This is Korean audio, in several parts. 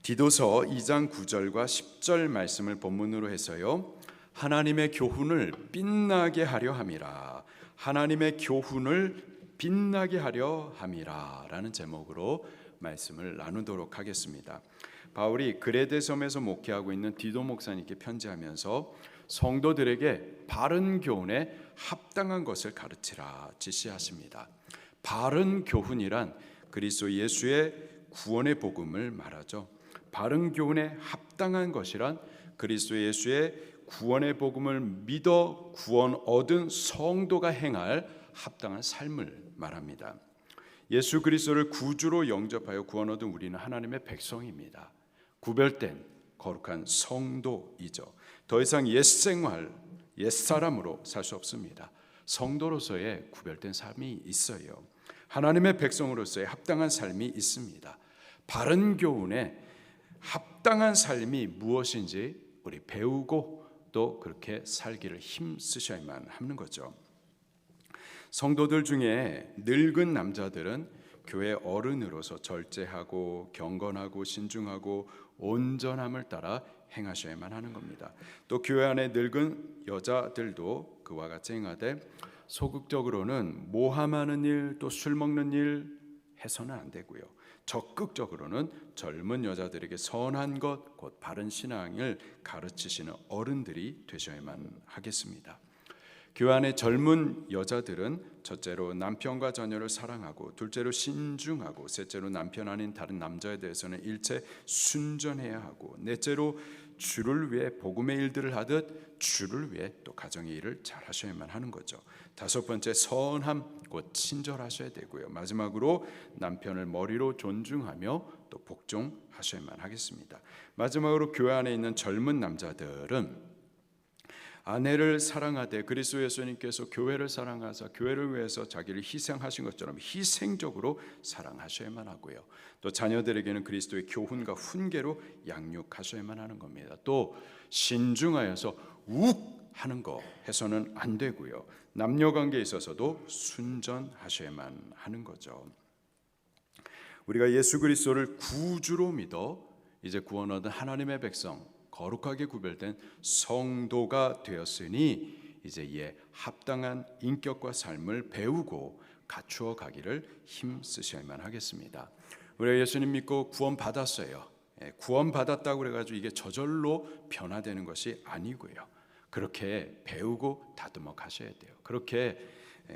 디도서 2장 9절과 10절 말씀을 본문으로 해서요, 하나님의 교훈을 빛나게 하려 함이라, 하나님의 교훈을 빛나게 하려 함이라 라는 제목으로 말씀을 나누도록 하겠습니다. 바울이 그레데 섬에서 목회하고 있는 디도 목사님께 편지하면서 성도들에게 바른 교훈에 합당한 것을 가르치라 지시하십니다. 바른 교훈이란 그리스도 예수의 구원의 복음을 말하죠. 바른 교훈에 합당한 것이란 그리스도 예수의 구원의 복음을 믿어 구원 얻은 성도가 행할 합당한 삶을 말합니다. 예수 그리스도를 구주로 영접하여 구원 얻은 우리는 하나님의 백성입니다. 구별된 거룩한 성도이죠. 더 이상 옛생활, 옛사람으로 살 수 없습니다. 성도로서의 구별된 삶이 있어요. 하나님의 백성으로서의 합당한 삶이 있습니다. 바른 교훈에 합당한 삶이 무엇인지 우리 배우고 또 그렇게 살기를 힘쓰셔야만 하는 거죠. 성도들 중에 늙은 남자들은 교회 어른으로서 절제하고 경건하고 신중하고 온전함을 따라 행하셔야만 하는 겁니다. 또 교회 안에 늙은 여자들도 그와 같이 행하되 소극적으로는 모함하는 일, 또 술 먹는 일 해서는 안 되고요. 적극적으로는 젊은 여자들에게 선한 것, 곧 바른 신앙을 가르치시는 어른들이 되셔야만 하겠습니다. 교회 안에 젊은 여자들은 첫째로 남편과 자녀를 사랑하고, 둘째로 신중하고, 셋째로 남편 아닌 다른 남자에 대해서는 일체 순전해야 하고, 넷째로 주를 위해 복음의 일들을 하듯 주를 위해 또 가정의 일을 잘 하셔야만 하는 거죠. 다섯 번째, 선함, 곧 친절하셔야 되고요. 마지막으로 남편을 머리로 존중하며 또 복종하셔야만 하겠습니다. 마지막으로 교회 안에 있는 젊은 남자들은 아내를 사랑하되 그리스도 예수님께서 교회를 사랑하사 교회를 위해서 자기를 희생하신 것처럼 희생적으로 사랑하셔야만 하고요. 또 자녀들에게는 그리스도의 교훈과 훈계로 양육하셔야만 하는 겁니다. 또 신중하여서 욱 하는 거 해서는 안 되고요. 남녀관계에 있어서도 순전하셔야만 하는 거죠. 우리가 예수 그리스도를 구주로 믿어 이제 구원 얻은 하나님의 백성, 거룩하게 구별된 성도가 되었으니 이제 이에 합당한 인격과 삶을 배우고 갖추어 가기를 힘쓰셔야만 하겠습니다. 우리가 예수님 믿고 구원 받았어요. 구원 받았다고 그래가지고 이게 저절로 변화되는 것이 아니고요. 그렇게 배우고 다듬어 가셔야 돼요. 그렇게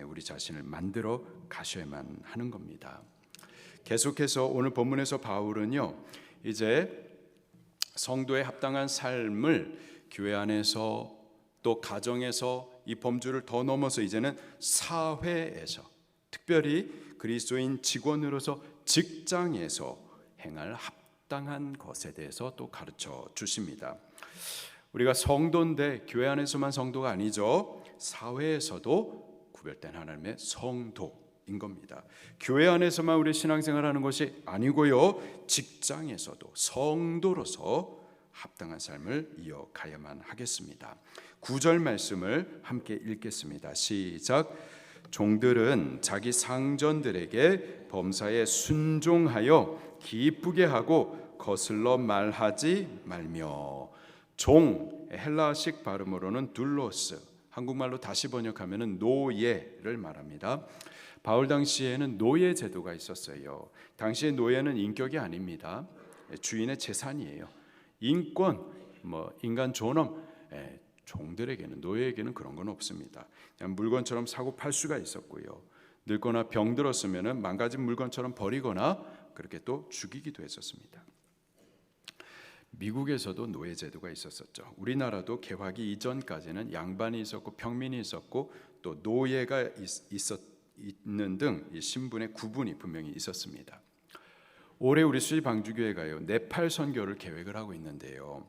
우리 자신을 만들어 가셔야만 하는 겁니다. 계속해서 오늘 본문에서 바울은요, 이제 성도의 합당한 삶을 교회 안에서 또 가정에서 이 범주를 더 넘어서 이제는 사회에서, 특별히 그리스도인 직원으로서 직장에서 행할 합당한 것에 대해서 또 가르쳐 주십니다. 우리가 성도인데 교회 안에서만 성도가 아니죠. 사회에서도 구별된 하나님의 성도인 겁니다. 교회 안에서만 우리 신앙생활하는 것이 아니고요, 직장에서도 성도로서 합당한 삶을 이어가야만 하겠습니다. 9절 말씀을 함께 읽겠습니다. 시작. 종들은 자기 상전들에게 범사에 순종하여 기쁘게 하고 거슬러 말하지 말며. 종, 헬라식 발음으로는 둘로스, 한국말로 다시 번역하면 노예를 말합니다. 바울 당시에는 노예 제도가 있었어요. 당시의 노예는 인격이 아닙니다. 주인의 재산이에요. 인권, 인간 존엄, 종들에게는, 노예에게는 그런 건 없습니다. 그냥 물건처럼 사고 팔 수가 있었고요. 늙거나 병들었으면 망가진 물건처럼 버리거나 그렇게 또 죽이기도 했었습니다. 미국에서도 노예 제도가 있었었죠. 우리나라도 개화기 이전까지는 양반이 있었고 평민이 있었고 또 노예가 있는 등 신분의 구분이 분명히 있었습니다. 올해 우리 수지 방주교회가요, 네팔 선교를 계획을 하고 있는데요.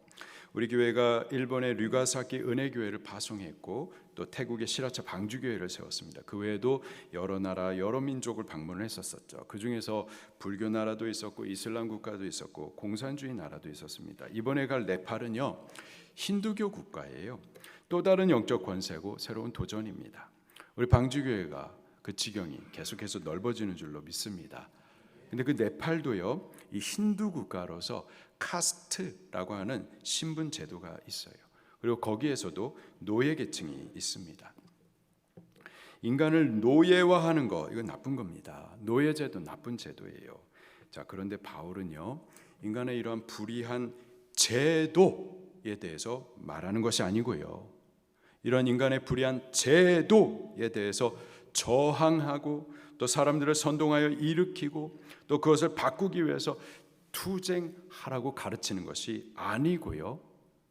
우리 교회가 일본의 류가사키 은혜교회를 파송했고 또 태국의 시라차 방주교회를 세웠습니다. 그 외에도 여러 나라 여러 민족을 방문을 했었었죠. 그 중에서 불교 나라도 있었고 이슬람 국가도 있었고 공산주의 나라도 있었습니다. 이번에 갈 네팔은요, 힌두교 국가예요. 또 다른 영적 권세고 새로운 도전입니다. 우리 방주교회가 그 지경이 계속해서 넓어지는 줄로 믿습니다. 근데 그 네팔도요, 이 힌두 국가로서 카스트라고 하는 신분 제도가 있어요. 그리고 거기에서도 노예 계층이 있습니다. 인간을 노예화하는 거, 이건 나쁜 겁니다. 노예제도 나쁜 제도예요. 자, 그런데 바울은요, 인간의 이러한 불의한 제도에 대해서 말하는 것이 아니고요, 이런 인간의 불의한 제도에 대해서 저항하고 또 사람들을 선동하여 일으키고 또 그것을 바꾸기 위해서 투쟁하라고 가르치는 것이 아니고요,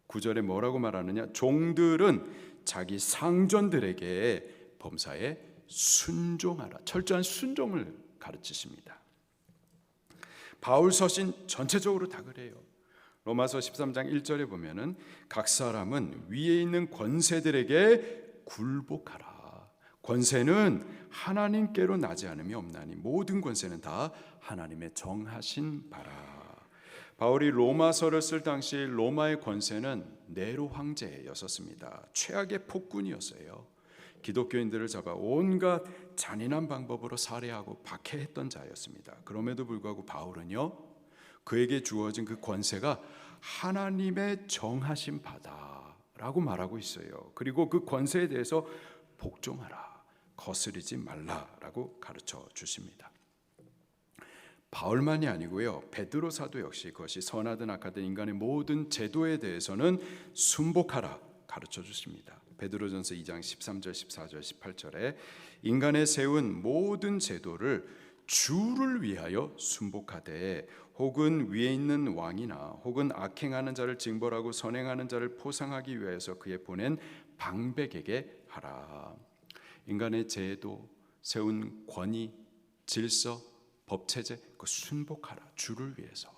9절에 뭐라고 말하느냐? 종들은 자기 상전들에게 범사에 순종하라. 철저한 순종을 가르치십니다. 바울 서신 전체적으로 다 그래요. 로마서 13장 1절에 보면은 각 사람은 위에 있는 권세들에게 굴복하라. 권세는 하나님께로 나지 않음이 없나니 모든 권세는 다 하나님의 정하신 바라. 바울이 로마서를 쓸 당시 로마의 권세는 네로 황제였었습니다. 최악의 폭군이었어요. 기독교인들을 잡아 온갖 잔인한 방법으로 살해하고 박해했던 자였습니다. 그럼에도 불구하고 바울은요, 그에게 주어진 그 권세가 하나님의 정하신 바다라고 말하고 있어요. 그리고 그 권세에 대해서 복종하라, 거스르지 말라라고 가르쳐 주십니다. 바울만이 아니고요, 베드로 사도 역시 그것이 선하든 악하든 인간의 모든 제도에 대해서는 순복하라 가르쳐 주십니다. 베드로전서 2장 13절, 14절, 18절에 인간의 세운 모든 제도를 주를 위하여 순복하되 혹은 위에 있는 왕이나 혹은 악행하는 자를 징벌하고 선행하는 자를 포상하기 위해서 그의 보낸 방백에게 하라. 인간의 제도, 세운 권위, 질서, 법체제, 그 순복하라, 주를 위해서.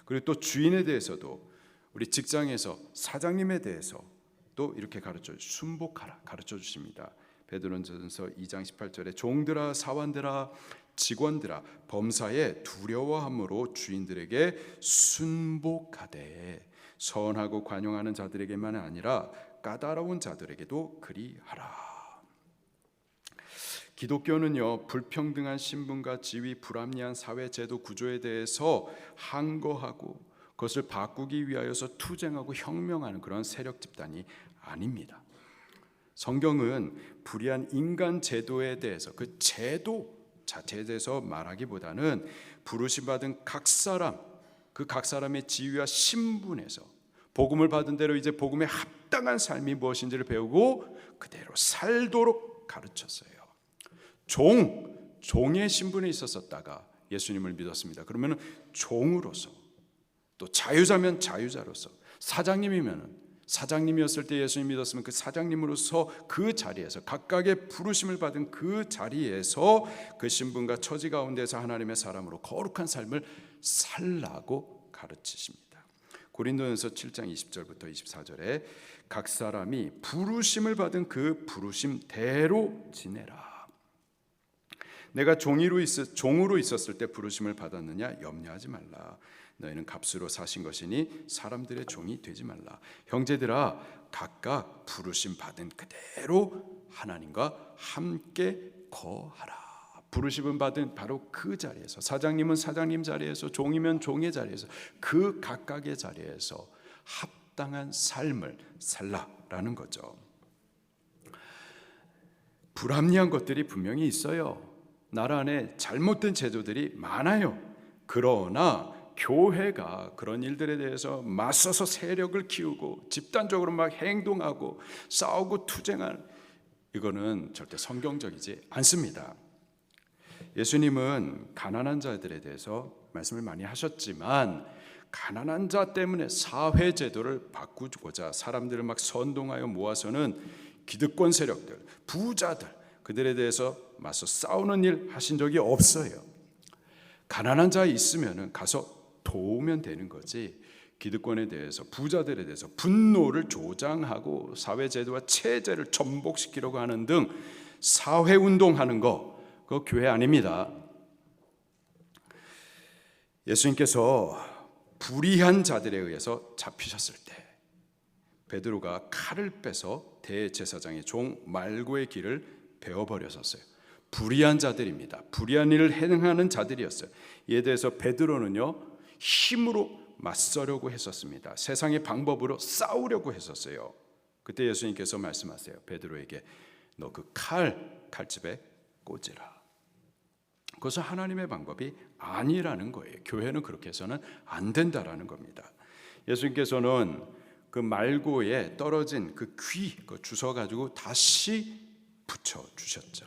그리고 또 주인에 대해서도 우리 직장에서 사장님에 대해서 또 이렇게 가르쳐 순복하라 가르쳐 주십니다. 베드로전서 2장 18절에 종들아 사원들아 직원들아 범사에 두려워함으로 주인들에게 순복하되 선하고 관용하는 자들에게만 아니라 까다로운 자들에게도 그리하라. 기독교는요, 불평등한 신분과 지위, 불합리한 사회 제도 구조에 대해서 항거하고 그것을 바꾸기 위하여서 투쟁하고 혁명하는 그런 세력 집단이 아닙니다. 성경은 불의한 인간 제도에 대해서 그 제도 자체에 대해서 말하기보다는 부르심 받은 각 사람, 그 각 사람의 지위와 신분에서 복음을 받은 대로 이제 복음에 합당한 삶이 무엇인지를 배우고 그대로 살도록 가르쳤어요. 종의 신분에 있었다가 예수님을 믿었습니다. 그러면 종으로서, 또 자유자면 자유자로서, 사장님이면 사장님이었을 때 예수님 믿었으면 그 사장님으로서 그 자리에서 각각의 부르심을 받은 그 자리에서 그 신분과 처지 가운데서 하나님의 사람으로 거룩한 삶을 살라고 가르치십니다. 고린도전서 7장 20절부터 24절에 각 사람이 부르심을 받은 그 부르심대로 지내라. 내가 종으로 있었을 때 부르심을 받았느냐 염려하지 말라. 너희는 값으로 사신 것이니 사람들의 종이 되지 말라. 형제들아 각각 부르심 받은 그대로 하나님과 함께 거하라. 부르심을 받은 바로 그 자리에서, 사장님은 사장님 자리에서, 종이면 종의 자리에서, 그 각각의 자리에서 합당한 삶을 살라라는 거죠. 불합리한 것들이 분명히 있어요. 나라 안에 잘못된 제도들이 많아요. 그러나 교회가 그런 일들에 대해서 맞서서 세력을 키우고 집단적으로 막 행동하고 싸우고 투쟁하는, 이거는 절대 성경적이지 않습니다. 예수님은 가난한 자들에 대해서 말씀을 많이 하셨지만 가난한 자 때문에 사회 제도를 바꾸고자 사람들을 막 선동하여 모아서는 기득권 세력들, 부자들, 그들에 대해서 맞서 싸우는 일 하신 적이 없어요. 가난한 자 있으면 가서 도우면 되는 거지, 기득권에 대해서, 부자들에 대해서 분노를 조장하고 사회제도와 체제를 전복시키려고 하는 등 사회운동하는 거, 그거 교회 아닙니다. 예수님께서 불의한 자들에 의해서 잡히셨을 때 베드로가 칼을 빼서 대제사장의 종 말고의 길을 베어버렸었어요. 불의한 자들입니다. 불의한 일을 행하는 자들이었어요. 이에 대해서 베드로는요, 힘으로 맞서려고 했었습니다. 세상의 방법으로 싸우려고 했었어요. 그때 예수님께서 말씀하세요. 베드로에게 너 그 칼집에 꽂으라. 그것은 하나님의 방법이 아니라는 거예요. 교회는 그렇게 해서는 안 된다라는 겁니다. 예수님께서는 그 말고에 떨어진 그 귀 주워 가지고 다시 붙여 주셨죠.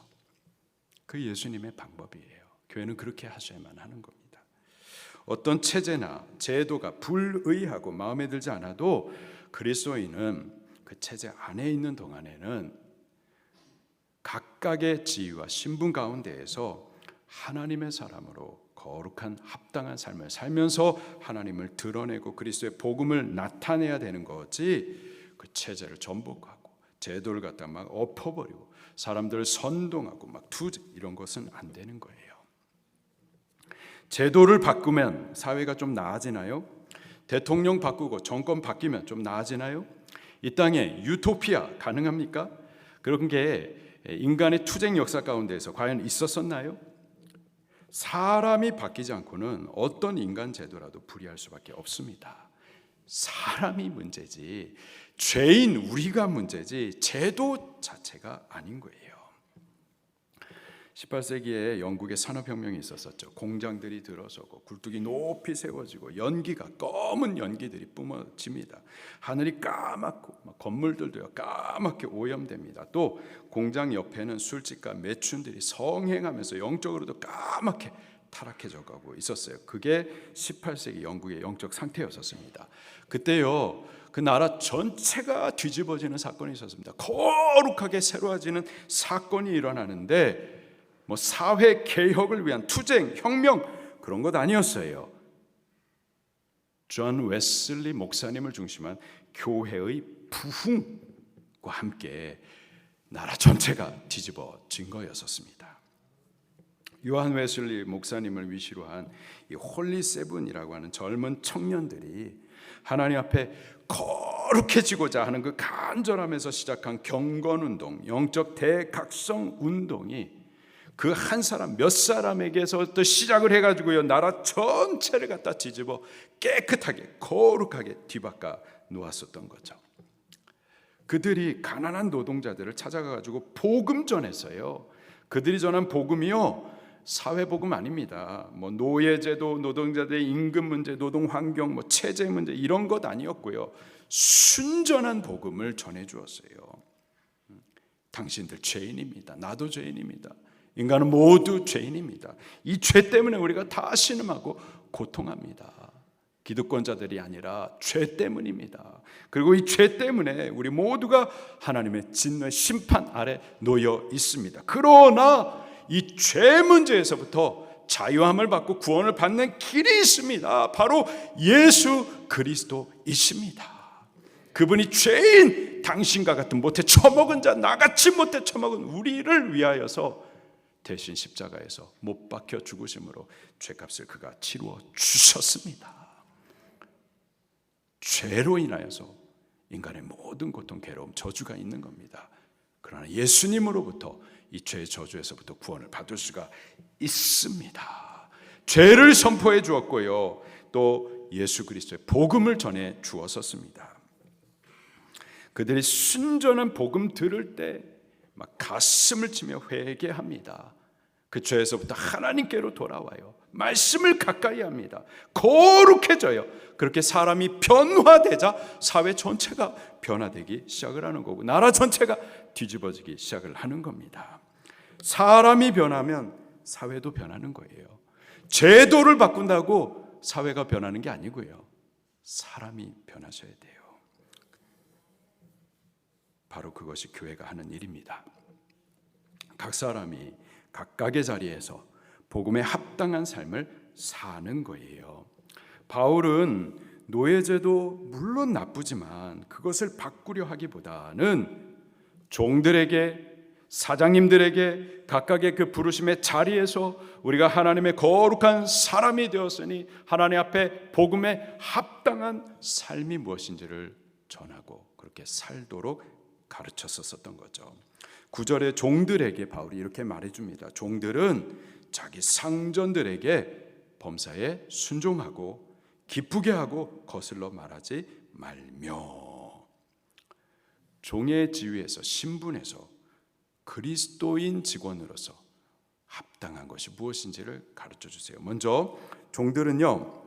그 예수님의 방법이에요. 교회는 그렇게 하셔야만 하는 겁니다. 어떤 체제나 제도가 불의하고 마음에 들지 않아도 그리스도인은 그 체제 안에 있는 동안에는 각각의 지위와 신분 가운데에서 하나님의 사람으로 거룩한 합당한 삶을 살면서 하나님을 드러내고 그리스도의 복음을 나타내야 되는 거지, 그 체제를 전복하고 제도를 갖다 막 엎어버리고 사람들을 선동하고 막 투쟁 이런 것은 안 되는 거예요. 제도를 바꾸면 사회가 좀 나아지나요? 대통령 바꾸고 정권 바뀌면 좀 나아지나요? 이 땅에 유토피아 가능합니까? 그런 게 인간의 투쟁 역사 가운데에서 과연 있었었나요? 사람이 바뀌지 않고는 어떤 인간 제도라도 불의할 수밖에 없습니다. 사람이 문제지, 죄인 우리가 문제지 제도 자체가 아닌 거예요. 18세기에 영국에 산업혁명이 있었었죠. 공장들이 들어서고 굴뚝이 높이 세워지고 연기가, 검은 연기들이 뿜어집니다. 하늘이 까맣고 건물들도요 까맣게 오염됩니다. 또 공장 옆에는 술집과 매춘들이 성행하면서 영적으로도 까맣게 타락해져 가고 있었어요. 그게 18세기 영국의 영적 상태였었습니다. 그때요 그 나라 전체가 뒤집어지는 사건이 있었습니다. 거룩하게 새로워지는 사건이 일어나는데 사회 개혁을 위한 투쟁, 혁명 그런 것 아니었어요. 존 웨슬리 목사님을 중심한 교회의 부흥과 함께 나라 전체가 뒤집어진 거였었습니다. 요한 웨슬리 목사님을 위시로 한 이 홀리 세븐이라고 하는 젊은 청년들이 하나님 앞에 거룩해지고자 하는 그 간절함에서 시작한 경건운동, 영적 대각성 운동이 그 한 사람 몇 사람에게서부터 시작을 해가지고요 나라 전체를 갖다 뒤집어 깨끗하게 거룩하게 뒤바꿔 놓았었던 거죠. 그들이 가난한 노동자들을 찾아가가지고 복음 전했어요. 그들이 전한 복음이요 사회복음 아닙니다. 노예제도, 노동자들의 임금 문제, 노동환경, 체제 문제 이런 것 아니었고요, 순전한 복음을 전해주었어요. 당신들 죄인입니다. 나도 죄인입니다. 인간은 모두 죄인입니다. 이 죄 때문에 우리가 다 신음하고 고통합니다. 기득권자들이 아니라 죄 때문입니다. 그리고 이 죄 때문에 우리 모두가 하나님의 진노의 심판 아래 놓여 있습니다. 그러나 이 죄 문제에서부터 자유함을 받고 구원을 받는 길이 있습니다. 바로 예수 그리스도이십니다. 그분이 죄인 당신과 같은 못해 처먹은 자, 나같이 못해 처먹은 우리를 위하여서 대신 십자가에서 못 박혀 죽으심으로 죄값을 그가 치루어 주셨습니다. 죄로 인하여서 인간의 모든 고통, 괴로움, 저주가 있는 겁니다. 그러나 예수님으로부터 이 죄의 저주에서부터 구원을 받을 수가 있습니다. 죄를 선포해 주었고요, 또 예수 그리스도의 복음을 전해 주었었습니다. 그들이 순전한 복음 들을 때 막 가슴을 치며 회개합니다. 그 죄에서부터 하나님께로 돌아와요. 말씀을 가까이 합니다. 거룩해져요. 그렇게 사람이 변화되자 사회 전체가 변화되기 시작을 하는 거고 나라 전체가 뒤집어지기 시작을 하는 겁니다. 사람이 변하면 사회도 변하는 거예요. 제도를 바꾼다고 사회가 변하는 게 아니고요, 사람이 변하셔야 돼요. 바로 그것이 교회가 하는 일입니다. 각 사람이 각각의 자리에서 복음에 합당한 삶을 사는 거예요. 바울은 노예제도 물론 나쁘지만 그것을 바꾸려 하기보다는 종들에게, 사장님들에게 각각의 그 부르심의 자리에서 우리가 하나님의 거룩한 사람이 되었으니 하나님 앞에 복음에 합당한 삶이 무엇인지를 전하고 그렇게 살도록 가르쳤었던 거죠. 9절에 종들에게 바울이 이렇게 말해줍니다. 종들은 자기 상전들에게 범사에 순종하고 기쁘게 하고 거슬러 말하지 말며. 종의 지위에서, 신분에서 그리스도인 직원으로서 합당한 것이 무엇인지를 가르쳐 주세요. 먼저 종들은요,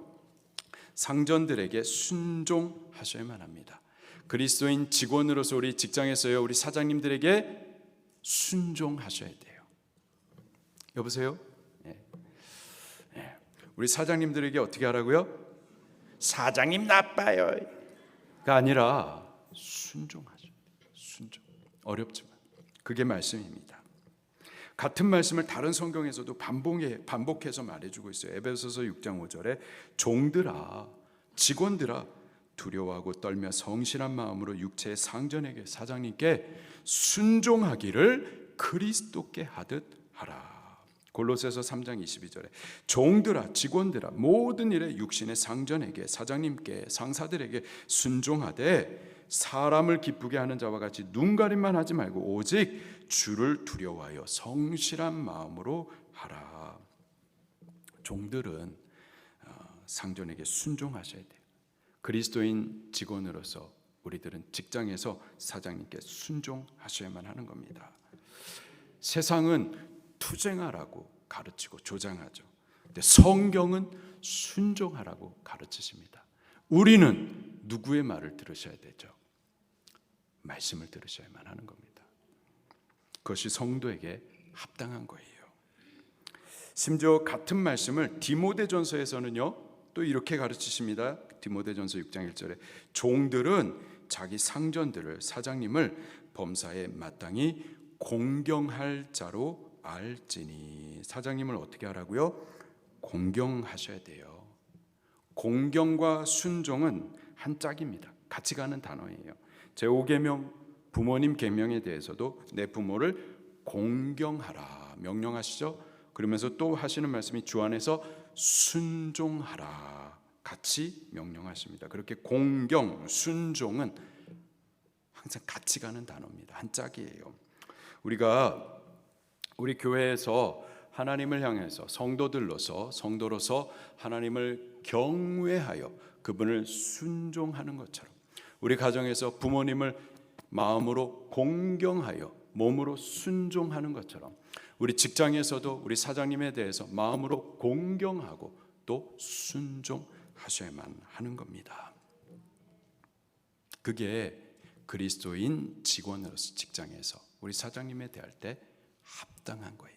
상전들에게 순종하셔야만 합니다. 그리스도인 직원으로서 우리 직장에서요, 우리 사장님들에게 순종하셔야 돼요. 여보세요? 네. 우리 사장님들에게 어떻게 하라고요? 사장님 나빠요가 아니라 순종하죠. 순종. 어렵지만 그게 말씀입니다. 같은 말씀을 다른 성경에서도 반복해서 말해주고 있어요. 에베소서 6장 5절에 종들아, 직원들아, 두려워하고 떨며 성실한 마음으로 육체의 상전에게, 사장님께 순종하기를 그리스도께 하듯 하라. 골로새서 3장 22절에 종들아, 직원들아, 모든 일에 육신의 상전에게, 사장님께, 상사들에게 순종하되 사람을 기쁘게 하는 자와 같이 눈가림만 하지 말고 오직 주를 두려워하여 성실한 마음으로 하라. 종들은 상전에게 순종하셔야 돼요. 그리스도인 직원으로서 우리들은 직장에서 사장님께 순종하셔야만 하는 겁니다. 세상은 투쟁하라고 가르치고 조장하죠. 근데 성경은 순종하라고 가르치십니다. 우리는 누구의 말을 들으셔야 되죠? 말씀을 들으셔야만 하는 겁니다. 그것이 성도에게 합당한 거예요. 심지어 같은 말씀을 디모데전서에서는요, 또 이렇게 가르치십니다. 디모데전서 6장 1절에 종들은 자기 상전들을, 사장님을 범사에 마땅히 공경할 자로 알지니. 사장님을 어떻게 하라고요? 공경하셔야 돼요. 공경과 순종은 한 짝입니다. 같이 가는 단어예요. 제5계명 부모님 계명에 대해서도 내 부모를 공경하라 명령하시죠. 그러면서 또 하시는 말씀이 주 안에서 순종하라 같이 명령하십니다. 그렇게 공경, 순종은 항상 같이 가는 단어입니다. 한 짝이에요. 우리가 우리 교회에서 하나님을 향해서 성도로서 하나님을 경외하여 그분을 순종하는 것처럼, 우리 가정에서 부모님을 마음으로 공경하여 몸으로 순종하는 것처럼, 우리 직장에서도 우리 사장님에 대해서 마음으로 공경하고 또 순종하셔야만 하는 겁니다. 그게 그리스도인 직원으로서 직장에서 우리 사장님에 대할 때 합당한 거예요.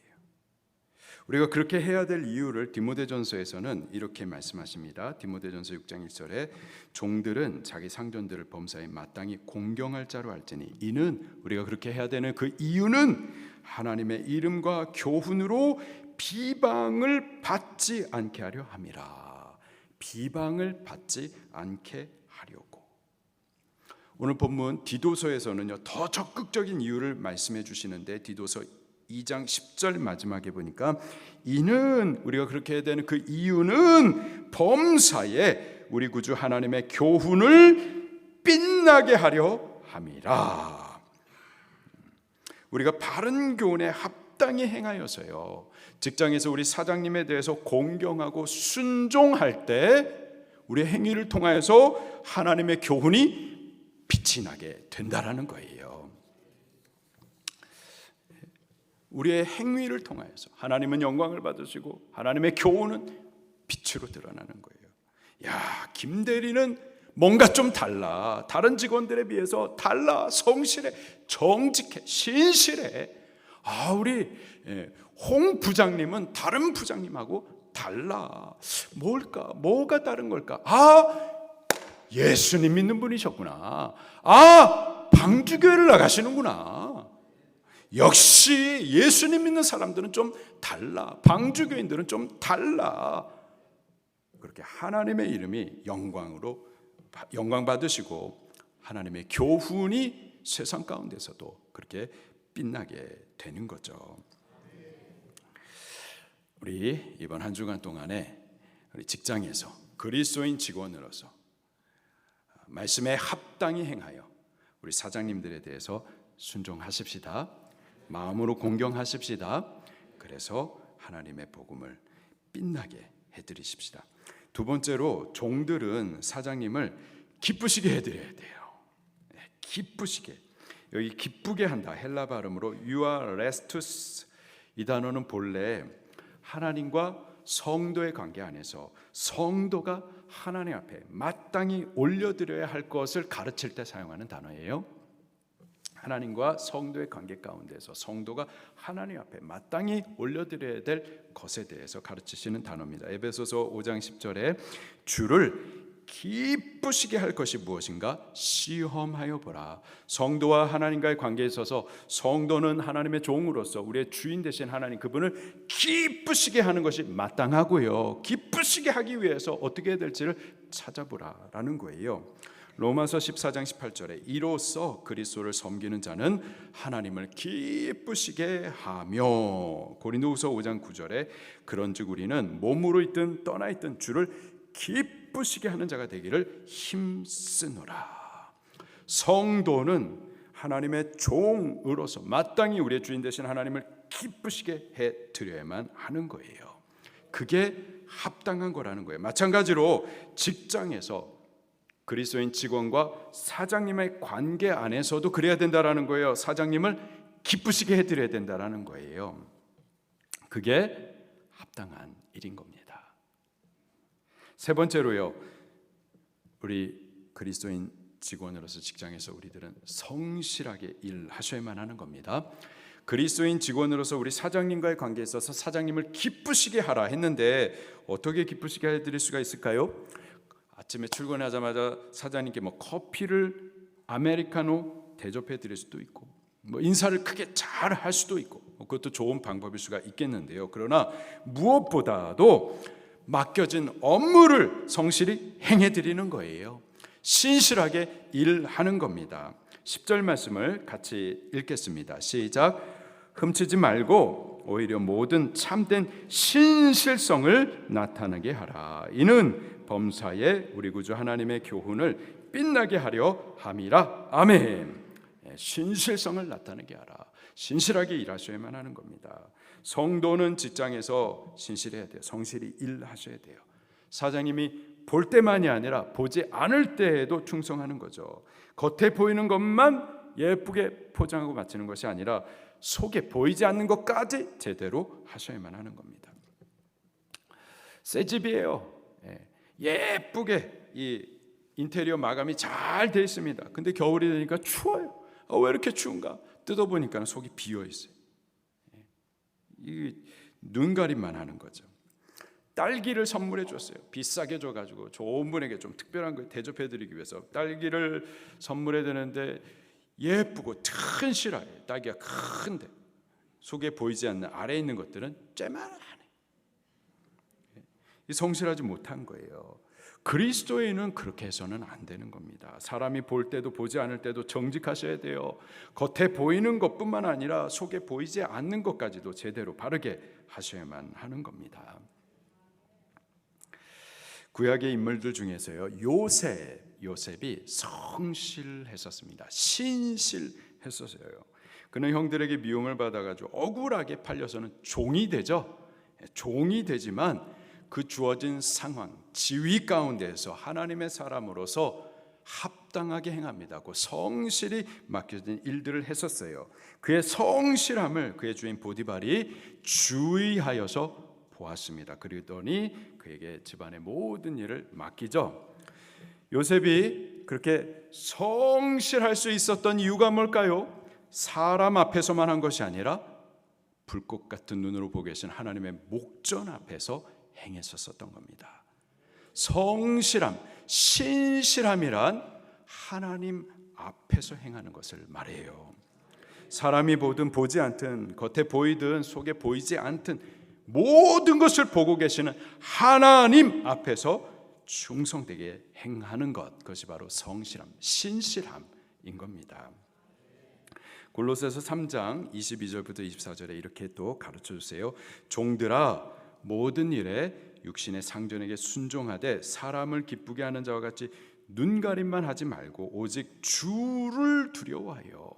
우리가 그렇게 해야 될 이유를 디모데전서에서는 이렇게 말씀하십니다. 디모데전서 6장 1절에 종들은 자기 상전들을 범사에 마땅히 공경할 자로 알지니, 이는 우리가 그렇게 해야 되는 그 이유는 하나님의 이름과 교훈으로 비방을 받지 않게 하려 함이라. 비방을 받지 않게 하려고. 오늘 본문 디도서에서는요, 더 적극적인 이유를 말씀해 주시는데, 디도서 2장 10절 마지막에 보니까 이는, 우리가 그렇게 해야 되는 그 이유는 범사에 우리 구주 하나님의 교훈을 빛나게 하려 함이라. 우리가 바른 교훈에 합당히 행하여서요, 직장에서 우리 사장님에 대해서 공경하고 순종할 때 우리의 행위를 통하여서 하나님의 교훈이 빛이 나게 된다라는 거예요. 우리의 행위를 통하여서 하나님은 영광을 받으시고 하나님의 교훈은 빛으로 드러나는 거예요. 야, 김대리는 뭔가 좀 달라. 다른 직원들에 비해서 달라. 성실해, 정직해, 신실해. 우리 홍 부장님은 다른 부장님하고 달라. 뭘까? 뭐가 다른 걸까? 예수님 믿는 분이셨구나. 방주교회를 나가시는구나. 역시 예수님 믿는 사람들은 좀 달라. 방주교인들은 좀 달라. 그렇게 하나님의 이름이 영광 받으시고 하나님의 교훈이 세상 가운데서도 그렇게 빛나게 되는 거죠. 우리 이번 한 주간 동안에 우리 직장에서 그리스도인 직원으로서 말씀에 합당히 행하여 우리 사장님들에 대해서 순종하십시다. 마음으로 공경하십시다. 그래서 하나님의 복음을 빛나게 해드리십시다. 두 번째로 종들은 사장님을 기쁘시게 해드려야 돼요. 기쁘시게. 여기 기쁘게 한다 헬라 발음으로 euarestus, 이 단어는 본래 하나님과 성도의 관계 안에서 성도가 하나님 앞에 마땅히 올려드려야 할 것을 가르칠 때 사용하는 단어예요. 하나님과 성도의 관계 가운데서 성도가 하나님 앞에 마땅히 올려드려야 될 것에 대해서 가르치시는 단어입니다. 에베소서 5장 10절에 주를 기쁘시게 할 것이 무엇인가 시험하여 보라. 성도와 하나님과의 관계에 있어서 성도는 하나님의 종으로서 우리의 주인 되신 하나님 그분을 기쁘시게 하는 것이 마땅하고요, 기쁘시게 하기 위해서 어떻게 해야 될지를 찾아보라라는 거예요. 로마서 14장 18절에 이로써 그리스도를 섬기는 자는 하나님을 기쁘시게 하며, 고린도후서 5장 9절에 그런즉 우리는 몸으로 있든 떠나 있든 주를 기쁘시게 하는 자가 되기를 힘쓰노라. 성도는 하나님의 종으로서 마땅히 우리의 주인 되신 하나님을 기쁘시게 해드려야만 하는 거예요. 그게 합당한 거라는 거예요. 마찬가지로 직장에서 그리스도인 직원과 사장님의 관계 안에서도 그래야 된다라는 거예요. 사장님을 기쁘시게 해드려야 된다라는 거예요. 그게 합당한 일인 겁니다. 세 번째로요, 우리 그리스도인 직원으로서 직장에서 우리들은 성실하게 일하셔야만 하는 겁니다. 그리스도인 직원으로서 우리 사장님과의 관계에 있어서 사장님을 기쁘시게 하라 했는데 어떻게 기쁘시게 해드릴 수가 있을까요? 아침에 출근하자마자 사장님께 커피를 아메리카노 대접해 드릴 수도 있고 인사를 크게 잘 할 수도 있고 그것도 좋은 방법일 수가 있겠는데요. 그러나 무엇보다도 맡겨진 업무를 성실히 행해 드리는 거예요. 신실하게 일하는 겁니다. 10절 말씀을 같이 읽겠습니다. 시작. 흠치지 말고 오히려 모든 참된 신실성을 나타나게 하라. 이는 범사에 우리 구주 하나님의 교훈을 빛나게 하려 함이라. 아멘. 신실성을 나타내게 하라. 신실하게 일하셔야만 하는 겁니다. 성도는 직장에서 신실해야 돼요. 성실히 일하셔야 돼요. 사장님이 볼 때만이 아니라 보지 않을 때에도 충성하는 거죠. 겉에 보이는 것만 예쁘게 포장하고 마치는 것이 아니라 속에 보이지 않는 것까지 제대로 하셔야만 하는 겁니다. 새 집이에요. 예쁘게 이 인테리어 마감이 잘 돼 있습니다. 근데 겨울이 되니까 추워요. 왜 이렇게 추운가? 뜯어보니까 속이 비어 있어요. 이 눈가림만 하는 거죠. 딸기를 선물해 줬어요. 비싸게 줘가지고 좋은 분에게 좀 특별한 걸 대접해드리기 위해서 딸기를 선물해 드는데 예쁘고 튼실하게 딸기가 큰데 속에 보이지 않는 아래에 있는 것들은 쬐만하네. 성실하지 못한 거예요. 그리스도인은 그렇게 해서는 안 되는 겁니다. 사람이 볼 때도 보지 않을 때도 정직하셔야 돼요. 겉에 보이는 것뿐만 아니라 속에 보이지 않는 것까지도 제대로 바르게 하셔야만 하는 겁니다. 구약의 인물들 중에서요, 요셉이 성실했었습니다. 신실했었어요. 그는 형들에게 미움을 받아가지고 억울하게 팔려서는 종이 되죠. 종이 되지만 그 주어진 상황, 지위 가운데에서 하나님의 사람으로서 합당하게 행합니다. 그 성실히 맡겨진 일들을 했었어요. 그의 성실함을 그의 주인 보디발이 주의하여서 보았습니다. 그러더니 그에게 집안의 모든 일을 맡기죠. 요셉이 그렇게 성실할 수 있었던 이유가 뭘까요? 사람 앞에서만 한 것이 아니라 불꽃 같은 눈으로 보고 계신 하나님의 목전 앞에서 행했었던 겁니다. 성실함, 신실함이란 하나님 앞에서 행하는 것을 말해요. 사람이 보든 보지 않든 겉에 보이든 속에 보이지 않든 모든 것을 보고 계시는 하나님 앞에서 충성되게 행하는 것, 그것이 바로 성실함, 신실함인 겁니다. 골로새서 3장 22절부터 24절에 이렇게 또 가르쳐 주세요. 종들아 모든 일에 육신의 상전에게 순종하되 사람을 기쁘게 하는 자와 같이 눈가림만 하지 말고 오직 주를 두려워하여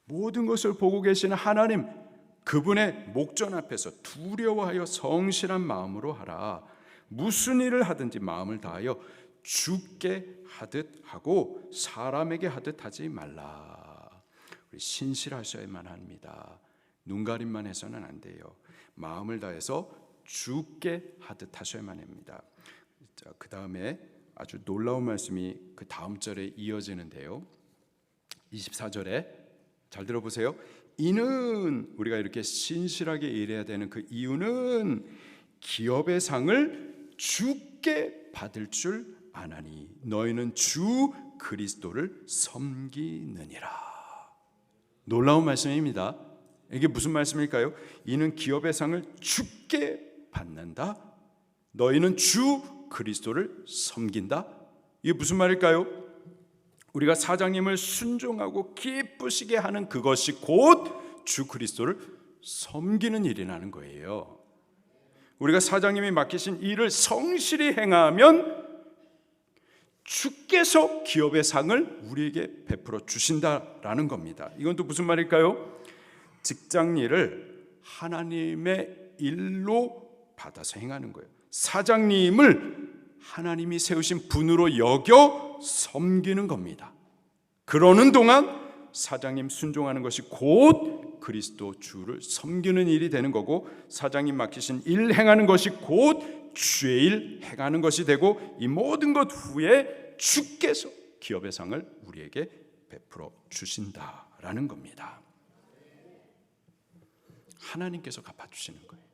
모든 것을 보고 계시는 하나님, 그분의 목전 앞에서 두려워하여 성실한 마음으로 하라. 무슨 일을 하든지 마음을 다하여 주께 하듯 하고 사람에게 하듯 하지 말라. 우리 신실하셔야만 합니다. 눈가림만 해서는 안 돼요. 마음을 다해서 주께 하듯 하셔야만 합니다. 자, 그 다음에 아주 놀라운 말씀이 그 다음 절에 이어지는데요. 24절에 잘 들어보세요. 이는, 우리가 이렇게 신실하게 일해야 되는 그 이유는 기업의 상을 주께 받을 줄 아나니 너희는 주 그리스도를 섬기느니라. 놀라운 말씀입니다. 이게 무슨 말씀일까요? 이는 기업의 상을 주께 받는다. 너희는 주 그리스도를 섬긴다. 이게 무슨 말일까요? 우리가 사장님을 순종하고 기쁘시게 하는 그것이 곧 주 그리스도를 섬기는 일이라는 거예요. 우리가 사장님이 맡기신 일을 성실히 행하면 주께서 기업의 상을 우리에게 베풀어 주신다라는 겁니다. 이건 또 무슨 말일까요? 직장 일을 하나님의 일로 받아서 행하는 거예요. 사장님을 하나님이 세우신 분으로 여겨 섬기는 겁니다. 그러는 동안 사장님 순종하는 것이 곧 그리스도 주를 섬기는 일이 되는 거고, 사장님 맡기신 일 행하는 것이 곧 주의 일 행하는 것이 되고, 이 모든 것 후에 주께서 기업의 상을 우리에게 베풀어 주신다라는 겁니다. 하나님께서 갚아주시는 거예요.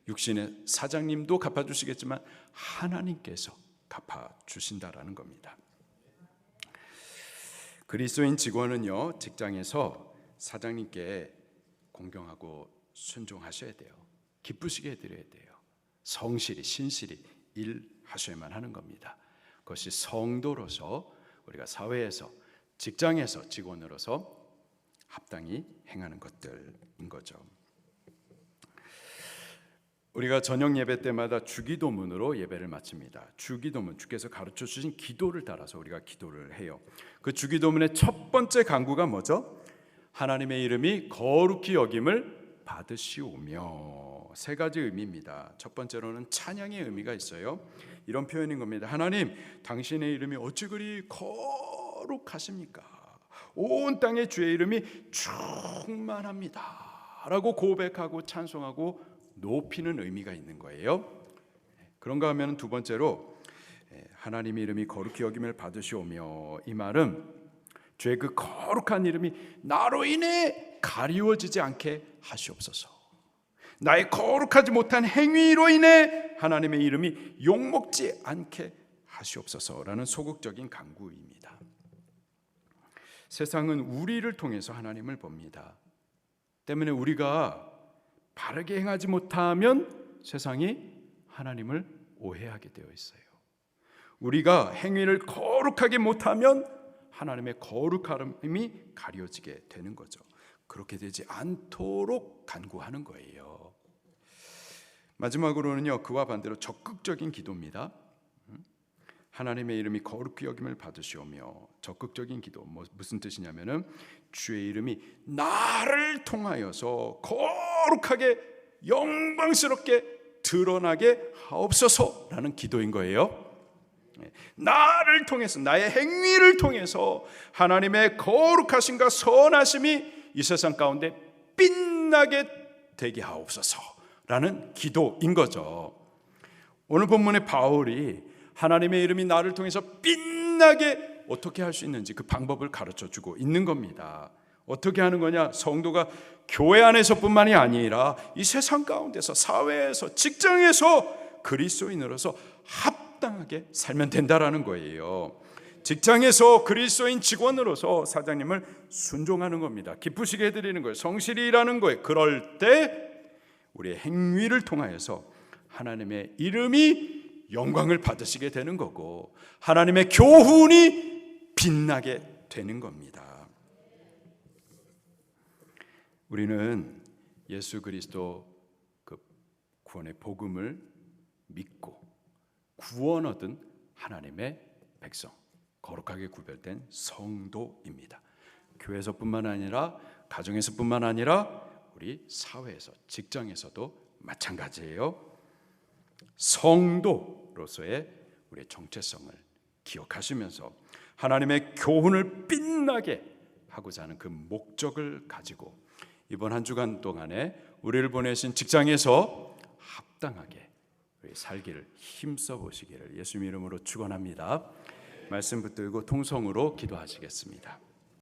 육신의 사장님도 갚아주시겠지만 하나님께서 갚아주신다라는 겁니다. 그리스도인 직원은요, 직장에서 사장님께 공경하고 순종하셔야 돼요. 기쁘시게 해드려야 돼요. 성실히 신실히 일하셔야만 하는 겁니다. 그것이 성도로서, 우리가 사회에서, 직장에서, 직원으로서 합당히 행하는 것들인 거죠. 우리가 저녁 예배 때마다 주기도문으로 예배를 마칩니다. 주기도문, 주께서 가르쳐 주신 기도를 따라서 우리가 기도를 해요. 그 주기도문의 첫 번째 간구가 뭐죠? 하나님의 이름이 거룩히 여김을 받으시오며. 세 가지 의미입니다. 첫 번째로는 찬양의 의미가 있어요. 이런 표현인 겁니다. 하나님, 당신의 이름이 어찌 그리 거룩하십니까? 온 땅에 주의 이름이 충만합니다 라고 고백하고 찬송하고 높이는 의미가 있는 거예요. 그런가 하면 두 번째로 하나님의 이름이 거룩히 여김을 받으시오며, 이 말은 주의 그 거룩한 이름이 나로 인해 가리워지지 않게 하시옵소서. 나의 거룩하지 못한 행위로 인해 하나님의 이름이 욕먹지 않게 하시옵소서라는 소극적인 간구입니다. 세상은 우리를 통해서 하나님을 봅니다. 때문에 우리가 바르게 행하지 못하면 세상이 하나님을 오해하게 되어 있어요. 우리가 행위를 거룩하게 못하면 하나님의 거룩함이 가려지게 되는 거죠. 그렇게 되지 않도록 간구하는 거예요. 마지막으로는요, 그와 반대로 적극적인 기도입니다. 하나님의 이름이 거룩히 여김을 받으시오며, 적극적인 기도, 무슨 뜻이냐면은 주의 이름이 나를 통하여서 거룩하게 영광스럽게 드러나게 하옵소서라는 기도인 거예요. 나를 통해서, 나의 행위를 통해서 하나님의 거룩하심과 선하심이 이 세상 가운데 빛나게 되게 하옵소서라는 기도인 거죠. 오늘 본문의 바울이 하나님의 이름이 나를 통해서 빛나게 어떻게 할 수 있는지 그 방법을 가르쳐주고 있는 겁니다. 어떻게 하는 거냐? 성도가 교회 안에서뿐만이 아니라 이 세상 가운데서, 사회에서, 직장에서 그리스도인으로서 합당하게 살면 된다라는 거예요. 직장에서 그리스도인 직원으로서 사장님을 순종하는 겁니다. 기쁘시게 해드리는 거예요. 성실히 일하는 거예요. 그럴 때 우리의 행위를 통하여서 하나님의 이름이 영광을 받으시게 되는 거고, 하나님의 교훈이 빛나게 되는 겁니다. 우리는 예수 그리스도 그 구원의 복음을 믿고 구원 얻은 하나님의 백성, 거룩하게 구별된 성도입니다. 교회에서뿐만 아니라 가정에서뿐만 아니라 우리 사회에서, 직장에서도 마찬가지예요. 성도로서의 우리의 정체성을 기억하시면서 하나님의 교훈을 빛나게 하고자 하는 그 목적을 가지고 이번 한 주간 동안에 우리를 보내신 직장에서 합당하게 살기를 힘써 보시기를 예수님 이름으로 축원합니다. 말씀 붙들고 통성으로 기도하시겠습니다.